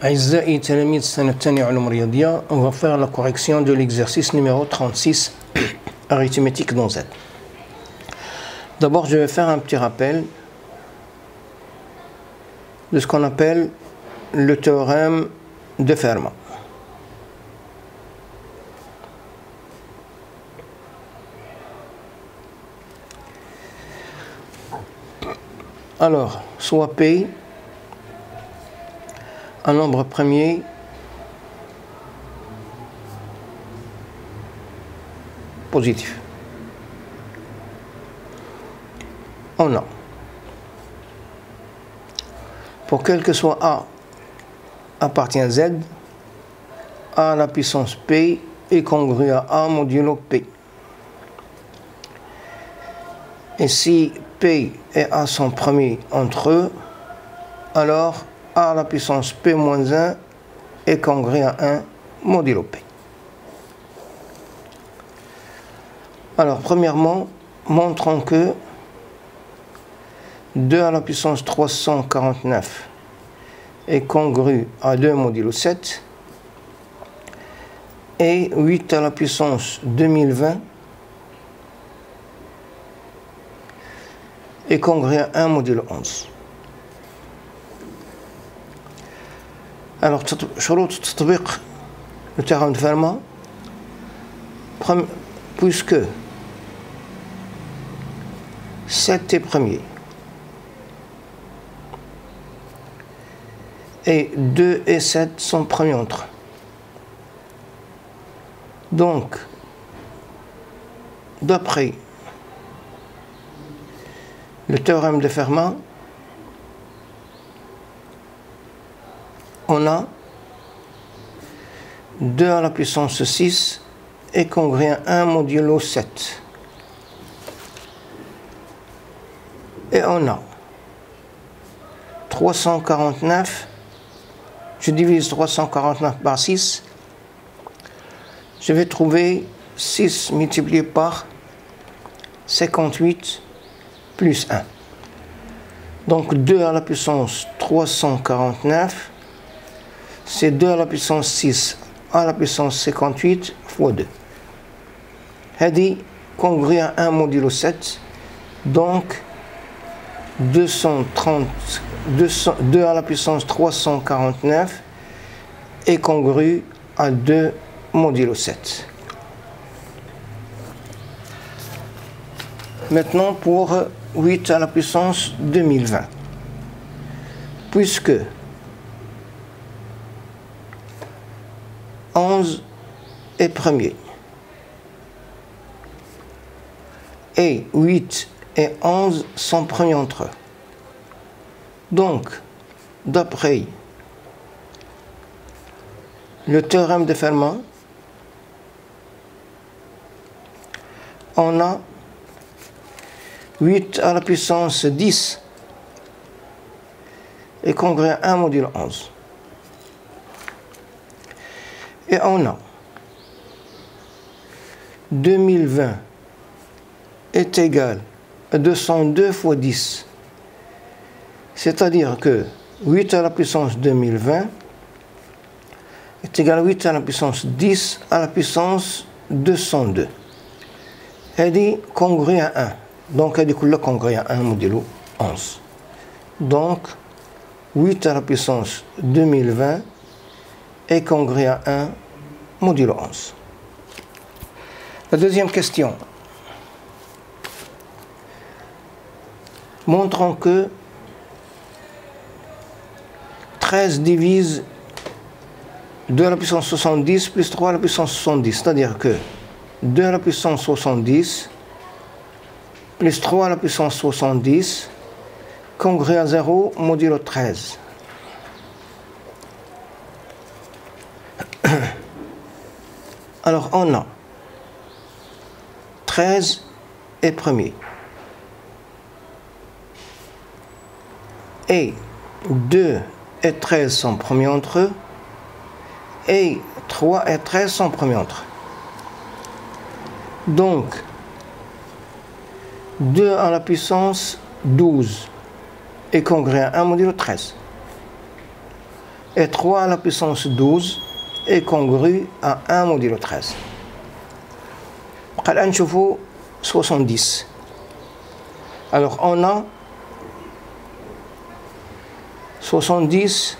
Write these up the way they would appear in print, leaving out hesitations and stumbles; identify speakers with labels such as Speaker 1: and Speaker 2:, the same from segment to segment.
Speaker 1: أعزائي تلاميذ السنة الثانية علوم رياضية, on va faire la correction de l'exercice numéro 36, arithmétique dans Z. D'abord, je vais faire un petit rappel de ce qu'on appelle le théorème de Fermat. Alors, soit P un nombre premier positif. On a, pour quel que soit A appartient à Z, A à la puissance P est congru à A modulo P. Et si P et A sont premiers entre eux, alors A à la puissance P moins 1 est congru à 1 modulo P. Alors, premièrement, montrons que 2 à la puissance 349 est congru à 2 modulo 7 et 8 à la puissance 2020 est congru à 1 modulo 11. Alors, شروط تطبيق le théorème de Fermat, puisque 7 est premier et 2 et 7 sont premiers entre eux. Donc, d'après le théorème de Fermat, on a 2 à la puissance 6 est congru à 1 modulo 7. Et on a 349, je divise 349 par 6, je vais trouver 6 multiplié par 58 plus 1. Donc 2 à la puissance 349, c'est 2 à la puissance 6 à la puissance 58 fois 2. Hadi congru à 1 modulo 7, donc 2 à la puissance 349 est congru à 2 modulo 7. Maintenant pour 8 à la puissance 2020. Puisque 11 est premier et 8 et 11 sont premiers entre eux. Donc, d'après le théorème de Fermat, on a 8 à la puissance 10 est congru à 1 modulo 11. Et on a 2020 est égal à 202 fois 10. C'est-à-dire que 8 à la puissance 2020 est égal à 8 à la puissance 10 à la puissance 202. Elle est congru à 1. Donc elle est congru à 1 modulo 11. Donc 8 à la puissance 2020 est congru à 1 modulo 11. La deuxième question. Montrons que 13 divise 2 à la puissance 70 plus 3 à la puissance 70. C'est-à-dire que 2 à la puissance 70 plus 3 à la puissance 70 congru à 0 modulo 13. Alors on a 13 est premier et 2 et 13 sont premiers entre eux et 3 et 13 sont premiers entre eux. Donc 2 à la puissance 12 est congru à 1 modulo 13. Et 3 à la puissance 12 est congru à 1 modulo 13. الآن نشوفوا 70. Alors on a 70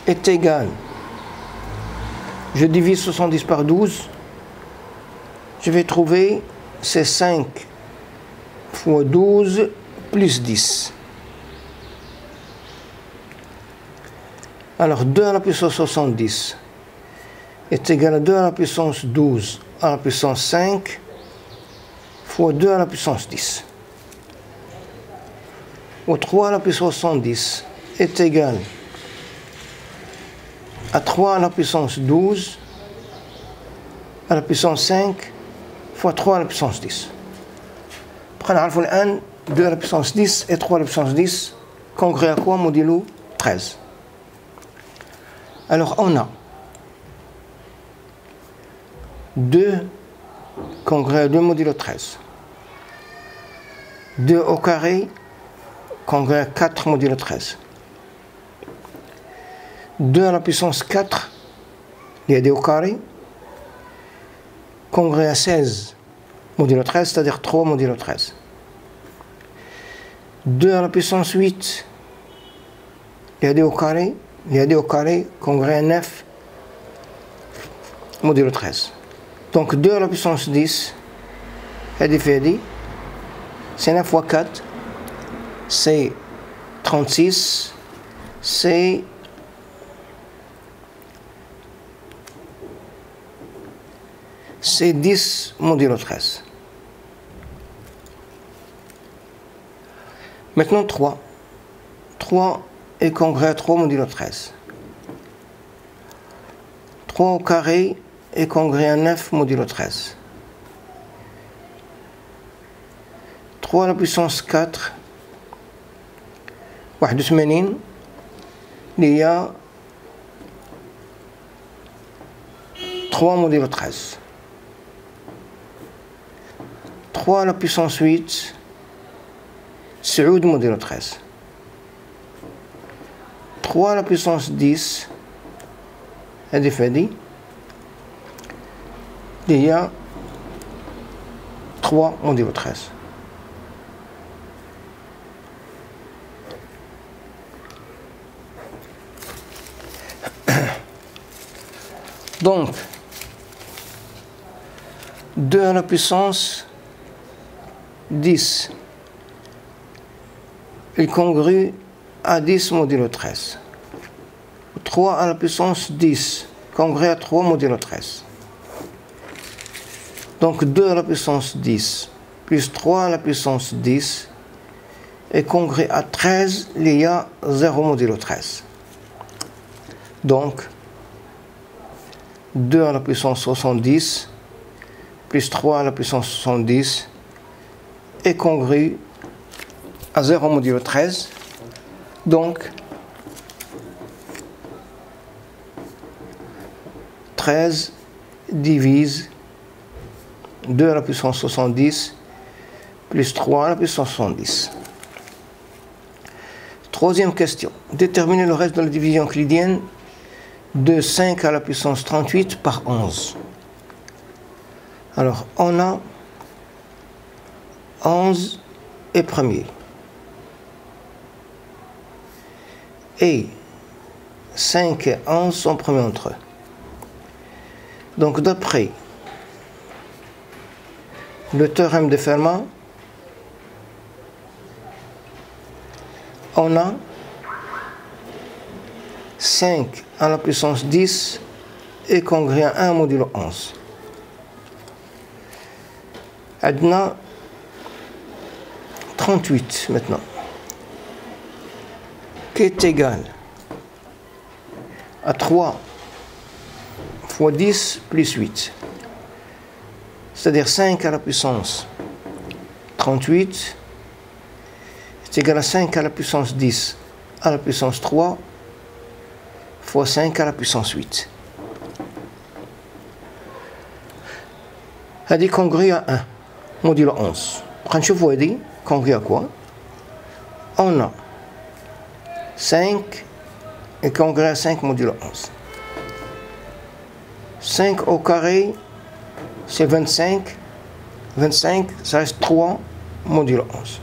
Speaker 1: est égal. Je divise 70 par 12. Je vais trouver c'est 5 fois 12 plus 10. Alors 2 à la puissance 70 est égal à 2 à la puissance 12 à la puissance 5 fois 2 à la puissance 10. Ou 3 à la puissance 70 est égal à 3 à la puissance 12 à la puissance 5 fois 3 à la puissance 10. Après, on a 2 à la puissance 10 et 3 à la puissance 10 congrès à quoi modulo 13. Alors on a 2 congrès à 2 modulo 13. 2 au carré congrès à 4 modulo 13. 2 à la puissance 4, il y a 2 au carré, congrès à 16 modulo 13, c'est-à-dire 3 modulo 13. 2 à la puissance 8, il y a 2 au carré, congrès à 9 modulo 13. Donc 2 à la puissance 10, c'est 9 fois 4, c'est 36, c'est 10 modulo 13. Maintenant 3. 3 est congrès à 3 modulo 13. 3 au carré est congrès à 9 modulo 13. 3 à la puissance 4, 81, il y a 3 modulo 13. 3 à la puissance 8, 9 modulo 13. 3 à la puissance 10, il y a 3 modulo 13. Donc, 2 à la puissance 10 est congru à 10 modulo 13. 3 à la puissance 10 congrès à 3 modulo 13. Donc 2 à la puissance 10 plus 3 à la puissance 10 est congrès à 13, il y a 0 modulo 13. Donc 2 à la puissance 70 plus 3 à la puissance 70 est congrès à 0 modulo 13. Donc 13 divise 2 à la puissance 70 plus 3 à la puissance 70. Troisième question. Déterminer le reste de la division euclidienne de 5 à la puissance 38 par 11. Alors, on a 11 est premier. Et 5 et 11 sont premiers entre eux. Donc, d'après le théorème de Fermat, on a 5 à la puissance 10 est congrès à 1 modulo 11. Adna 38 maintenant, qui est égal à 3 fois 10 plus 8. C'est-à-dire 5 à la puissance 38 est égal à 5 à la puissance 10 à la puissance 3 fois 5 à la puissance 8. هذه congrès à 1 modulo 11. نشوفوا هذه congrès à quoi? On a 5 est congrue à 5 modulo 11. 5 au carré, c'est 25. 25, ça reste 3 modulo 11.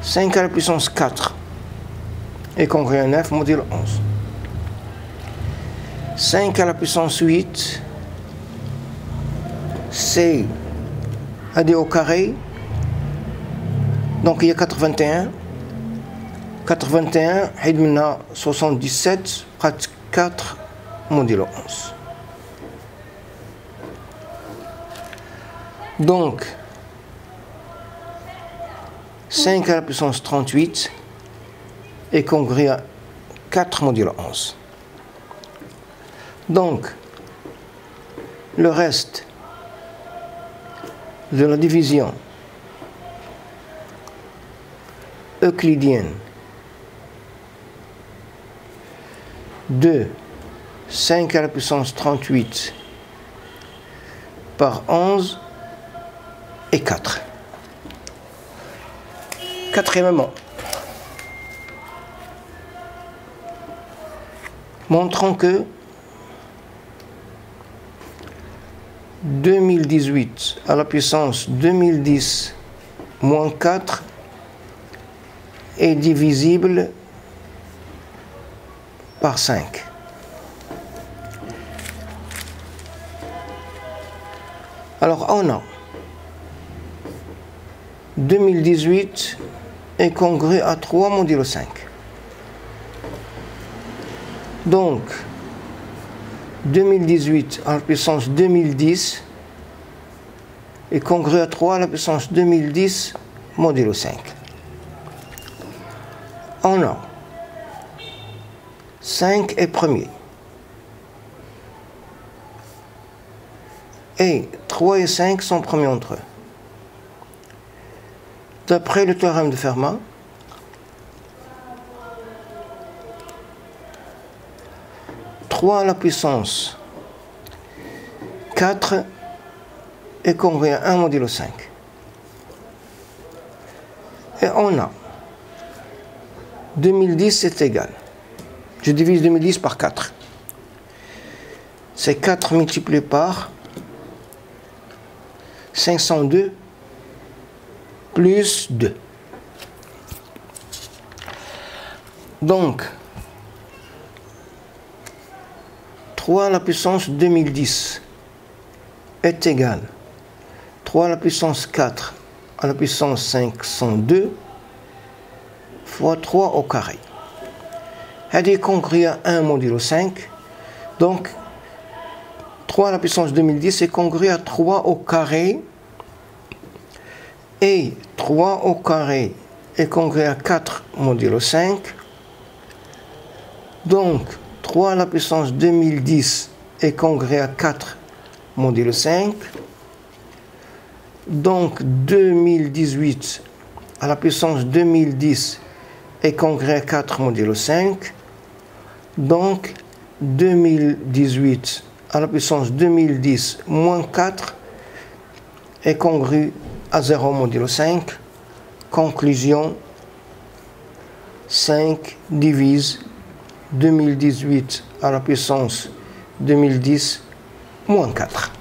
Speaker 1: 5 à la puissance 4 est congrue à 9 modulo 11. 5 à la puissance 8, c'est AD au carré. Donc il y a 81. 81, il y a 77, pratique 4 modulo 11. Donc 5 à la puissance 38 est congrue à 4 modulo 11. Donc le reste de la division euclidienne de 5 à la puissance 38 par 11 et 4. Quatrièmement, montrons que 2018 à la puissance 2010 moins 4 est divisible par 5. Alors on a 2018 est congrue à 3 modulo 5. Donc 2018 à la puissance 2010 est congrue à 3 à la puissance 2010 modulo 5. On a 5 est premier. Et 3 et 5 sont premiers entre eux. D'après le théorème de Fermat, à la puissance 4 est congrue à 1 modulo 5. Et on a 2010 c'est égal. Je divise 2010 par 4. C'est 4 multiplié par 502 plus 2. Donc 3 à la puissance 2010 est égal 3 à la puissance 4 à la puissance 502 fois 3 au carré. Elle est congrue à 1 modulo 5. Donc 3 à la puissance 2010 est congrue à 3 au carré. Et 3 au carré est congrue à 4 modulo 5. Donc 3 à la puissance 2010 est congrue à 4 modulo 5. Donc 2018 à la puissance 2010 est congrue à 4 modulo 5. Donc 2018 à la puissance 2010 moins 4 est congrue à 0 modulo 5. Conclusion, 5 divise 2018 à la puissance 2010 moins 4.